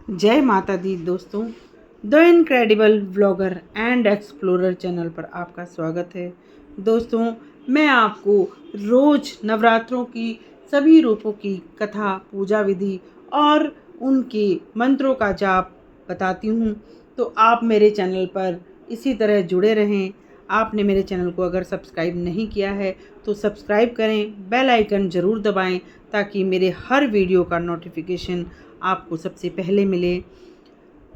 जय माता दी दोस्तों। The incredible vlogger and explorer channel पर आपका स्वागत है। दोस्तों, मैं आपको रोज़ नवरात्रों की सभी रूपों की कथा, पूजा विधि और उनके मंत्रों का जाप बताती हूँ। तो आप मेरे चैनल पर इसी तरह जुड़े रहें। आपने मेरे चैनल को अगर सब्सक्राइब नहीं किया है तो सब्सक्राइब करें, बेल आइकन ज़रूर दबाएं ताकि मेरे हर वीडियो का नोटिफिकेशन आपको सबसे पहले मिले।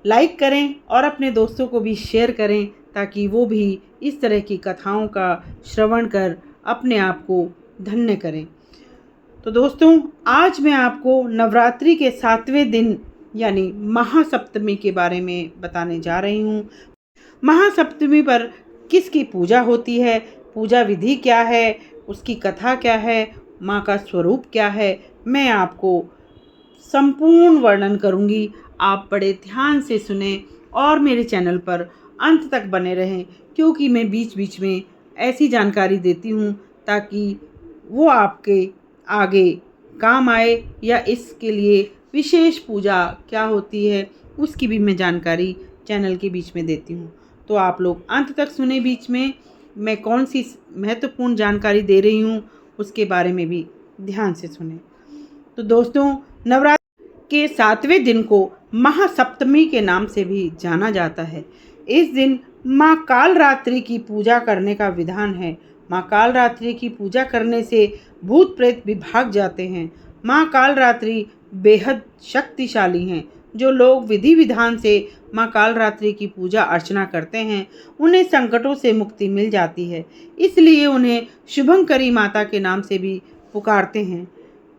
लाइक करें और अपने दोस्तों को भी शेयर करें ताकि वो भी इस तरह की कथाओं का श्रवण कर अपने आप को धन्य करें। तो दोस्तों, आज मैं आपको नवरात्रि के 7वें दिन यानी महासप्तमी के बारे में बताने जा रही हूँ। महासप्तमी पर किसकी पूजा होती है, पूजा विधि क्या है, उसकी कथा क्या है, माँ का स्वरूप क्या है, मैं आपको संपूर्ण वर्णन करूंगी। आप बड़े ध्यान से सुने और मेरे चैनल पर अंत तक बने रहें, क्योंकि मैं बीच बीच में ऐसी जानकारी देती हूँ ताकि वो आपके आगे काम आए, या इसके लिए विशेष पूजा क्या होती है उसकी भी मैं जानकारी चैनल के बीच में देती हूँ। तो आप लोग अंत तक सुने, बीच में मैं कौन सी महत्वपूर्ण जानकारी दे रही हूँ उसके बारे में भी ध्यान से सुने। तो दोस्तों, नवरात्र के 7वें दिन को महासप्तमी के नाम से भी जाना जाता है। इस दिन माँ कालरात्रि की पूजा करने का विधान है। माँ कालरात्रि की पूजा करने से भूत प्रेत भी भाग जाते हैं। माँ कालरात्रि बेहद शक्तिशाली हैं। जो लोग विधि विधान से माँ कालरात्रि की पूजा अर्चना करते हैं उन्हें संकटों से मुक्ति मिल जाती है, इसलिए उन्हें शुभंकरी माता के नाम से भी पुकारते हैं।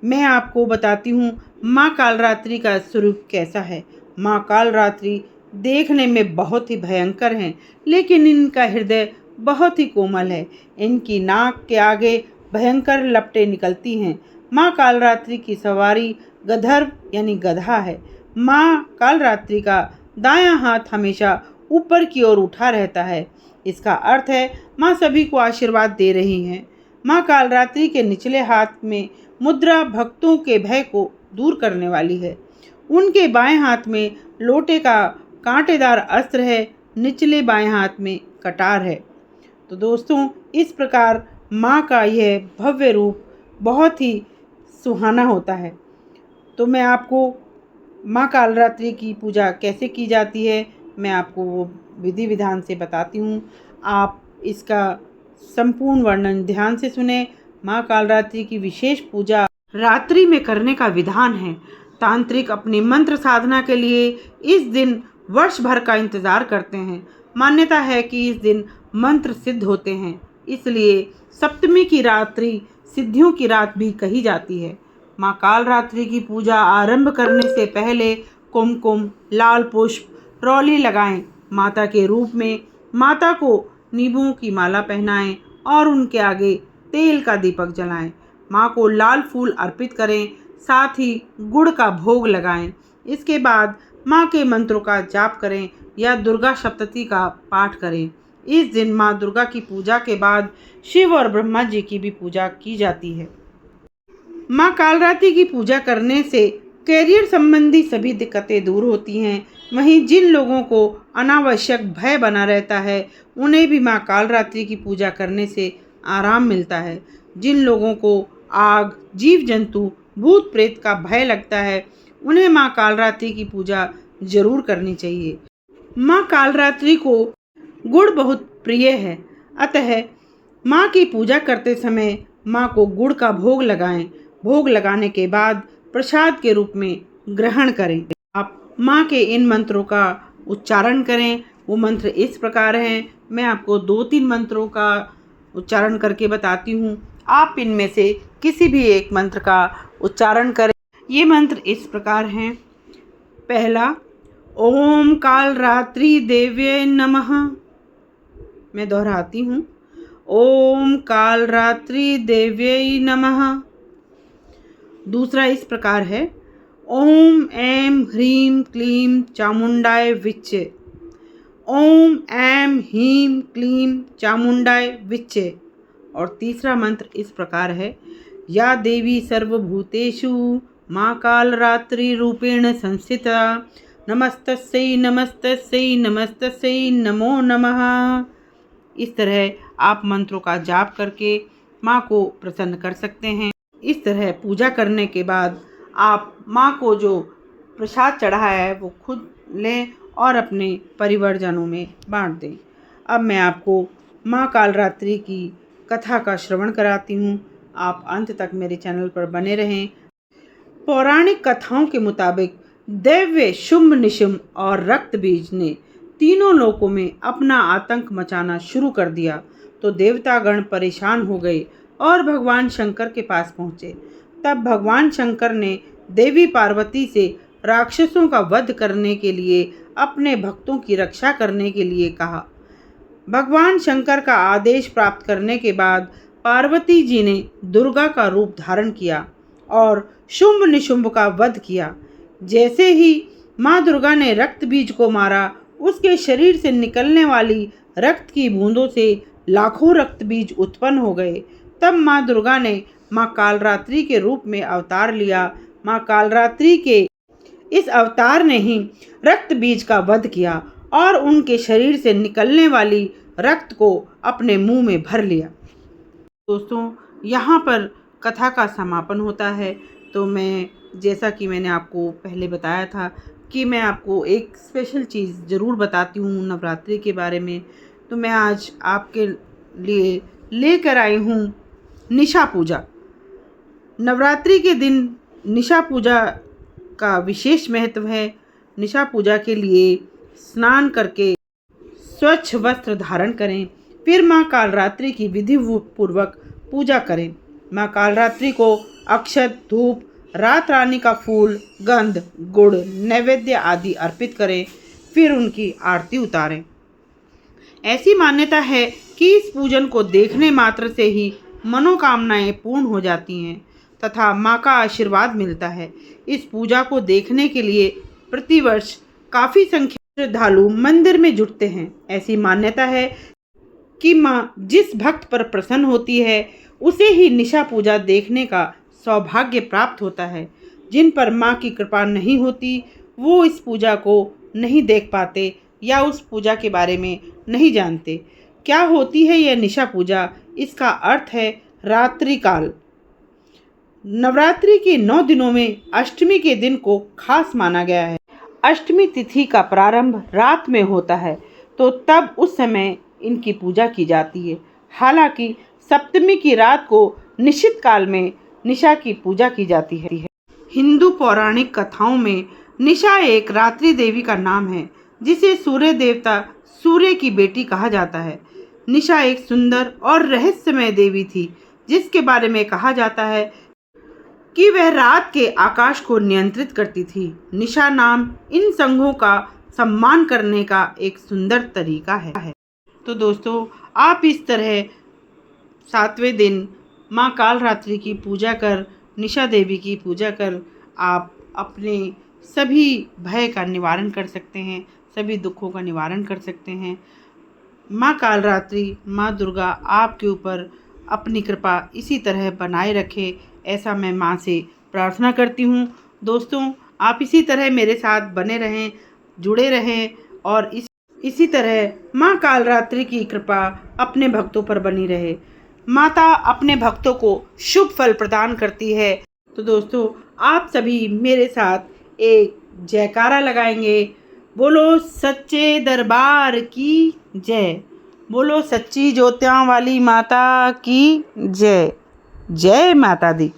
मैं आपको बताती हूँ माँ कालरात्रि का स्वरूप कैसा है। माँ कालरात्रि देखने में बहुत ही भयंकर हैं, लेकिन इनका हृदय बहुत ही कोमल है। इनकी नाक के आगे भयंकर लपटें निकलती हैं। माँ कालरात्रि की सवारी गधर्व यानी गधा है। माँ कालरात्रि का दायां हाथ हमेशा ऊपर की ओर उठा रहता है। इसका अर्थ है माँ सभी को आशीर्वाद दे रही हैं। माँ कालरात्रि के निचले हाथ में मुद्रा भक्तों के भय को दूर करने वाली है। उनके बाएं हाथ में लोटे का कांटेदार अस्त्र है, निचले बाएं हाथ में कटार है। तो दोस्तों, इस प्रकार माँ का यह भव्य रूप बहुत ही सुहाना होता है। तो मैं आपको माँ कालरात्रि की पूजा कैसे की जाती है मैं आपको वो विधि विधान से बताती हूँ। आप इसका संपूर्ण वर्णन ध्यान से सुने। माँ कालरात्रि की विशेष पूजा रात्रि में करने का विधान है। तांत्रिक अपनी मंत्र साधना के लिए इस दिन वर्ष भर का इंतजार करते हैं। मान्यता है कि इस दिन मंत्र सिद्ध होते हैं, इसलिए सप्तमी की रात्रि सिद्धियों की रात भी कही जाती है। माँ कालरात्रि की पूजा आरंभ करने से पहले कुमकुम, लाल पुष्प, रौली लगाएं। माता के रूप में माता को नींबुओं की माला पहनाएं और उनके आगे तेल का दीपक जलाएं। माँ को लाल फूल अर्पित करें, साथ ही गुड़ का भोग लगाएं। इसके बाद माँ के मंत्रों का जाप करें या दुर्गा सप्तशती का पाठ करें। इस दिन माँ दुर्गा की पूजा के बाद शिव और ब्रह्मा जी की भी पूजा की जाती है। माँ कालरात्रि की पूजा करने से कैरियर संबंधी सभी दिक्कतें दूर होती हैं। वहीं जिन लोगों को अनावश्यक भय बना रहता है उन्हें भी माँ कालरात्रि की पूजा करने से आराम मिलता है। जिन लोगों को आग, जीव जंतु, भूत प्रेत का भय लगता है उन्हें माँ कालरात्रि की पूजा जरूर करनी चाहिए। माँ कालरात्रि को गुड़ बहुत प्रिय है, अतः माँ की पूजा करते समय माँ को गुड़ का भोग लगाएं। भोग लगाने के बाद प्रसाद के रूप में ग्रहण करें। आप माँ के इन मंत्रों का उच्चारण करें। वो मंत्र इस प्रकार हैं। मैं आपको 2-3 मंत्रों का उच्चारण करके बताती हूँ। आप इनमें से किसी भी एक मंत्र का उच्चारण करें। ये मंत्र इस प्रकार हैं। पहला, ओम कालरात्रि देव्यै नमः। मैं दोहराती हूँ, ओम कालरात्रि देव्यै नमः। दूसरा इस प्रकार है, ओम ऐं ह्रीं क्लीं चामुंडाय विच्चे। ओम ऐं ह्रीं क्लीं चामुंडाय विच्चे। और तीसरा मंत्र इस प्रकार है, या देवी सर्वभूतेषु माँ कालरात्रि रूपेण संस्थिता नमस्तस्यै नमस्तस्यै नमस्तस्यै नमो नमः। इस तरह आप मंत्रों का जाप करके माँ को प्रसन्न कर सकते हैं। इस तरह पूजा करने के बाद आप माँ को जो प्रसाद चढ़ाया है वो खुद लें और अपने परिवारजनों में बांट दें। अब मैं आपको माँ कालरात्रि की कथा का श्रवण कराती हूँ। आप अंत तक मेरे चैनल पर बने रहें। पौराणिक कथाओं के मुताबिक दैव्य शुंभ निशुंभ और रक्त बीज ने तीनों लोकों में अपना आतंक मचाना शुरू कर दिया तो देवतागण परेशान हो गए और भगवान शंकर के पास पहुँचे। तब भगवान शंकर ने देवी पार्वती से राक्षसों का वध करने के लिए अपने भक्तों की रक्षा करने के लिए कहा। भगवान शंकर का आदेश प्राप्त करने के बाद पार्वती जी ने दुर्गा का रूप धारण किया और शुंभ निशुंभ का वध किया। जैसे ही माँ दुर्गा ने रक्त बीज को मारा, उसके शरीर से निकलने वाली रक्त की बूंदों से लाखों रक्त बीज उत्पन्न हो गए। तब माँ दुर्गा ने माँ कालरात्रि के रूप में अवतार लिया। माँ कालरात्रि के इस अवतार ने ही रक्त बीज का वध किया और उनके शरीर से निकलने वाली रक्त को अपने मुंह में भर लिया। दोस्तों, यहाँ पर कथा का समापन होता है। तो मैं, जैसा कि मैंने आपको पहले बताया था कि मैं आपको एक स्पेशल चीज़ ज़रूर बताती हूँ नवरात्रि के बारे में, तो मैं आज आपके लिए लेकर आई हूँ निशा पूजा। नवरात्रि के दिन निशा पूजा का विशेष महत्व है। निशा पूजा के लिए स्नान करके स्वच्छ वस्त्र धारण करें, फिर माँ कालरात्रि की विधि पूर्वक पूजा करें। माँ कालरात्रि को अक्षत, धूप, रात रानी का फूल, गंध, गुड़, नैवेद्य आदि अर्पित करें, फिर उनकी आरती उतारें। ऐसी मान्यता है कि इस पूजन को देखने मात्र से ही मनोकामनाएं पूर्ण हो जाती हैं तथा माँ का आशीर्वाद मिलता है। इस पूजा को देखने के लिए प्रतिवर्ष काफ़ी संख्या में श्रद्धालु मंदिर में जुटते हैं। ऐसी मान्यता है कि माँ जिस भक्त पर प्रसन्न होती है उसे ही निशा पूजा देखने का सौभाग्य प्राप्त होता है। जिन पर माँ की कृपा नहीं होती वो इस पूजा को नहीं देख पाते या उस पूजा के बारे में नहीं जानते। क्या होती है यह निशा पूजा? इसका अर्थ है रात्रि काल। नवरात्रि के 9 दिनों में अष्टमी के दिन को खास माना गया है। अष्टमी तिथि का प्रारंभ रात में होता है तो तब उस समय इनकी पूजा की जाती है। हालांकि सप्तमी की रात को निश्चित काल में निशा की पूजा की जाती है। हिंदू पौराणिक कथाओं में निशा एक रात्रि देवी का नाम है जिसे सूर्य देवता सूर्य की बेटी कहा जाता है। निशा एक सुंदर और रहस्यमय देवी थी जिसके बारे में कहा जाता है कि वह रात के आकाश को नियंत्रित करती थी। निशा नाम इन संघों का सम्मान करने का एक सुंदर तरीका है। तो दोस्तों, आप इस तरह 7वें दिन माँ कालरात्रि की पूजा कर, निशा देवी की पूजा कर आप अपने सभी भय का निवारण कर सकते हैं, सभी दुखों का निवारण कर सकते हैं। माँ कालरात्रि, माँ दुर्गा आपके ऊपर अपनी कृपा इसी तरह बनाए रखे, ऐसा मैं माँ से प्रार्थना करती हूँ। दोस्तों, आप इसी तरह मेरे साथ बने रहें, जुड़े रहें और इसी तरह माँ कालरात्रि की कृपा अपने भक्तों पर बनी रहे। माता अपने भक्तों को शुभ फल प्रदान करती है। तो दोस्तों, आप सभी मेरे साथ एक जयकारा लगाएंगे। बोलो सच्चे दरबार की जय। बोलो सच्ची ज्योतियाँ वाली माता की जय। जय माता दी।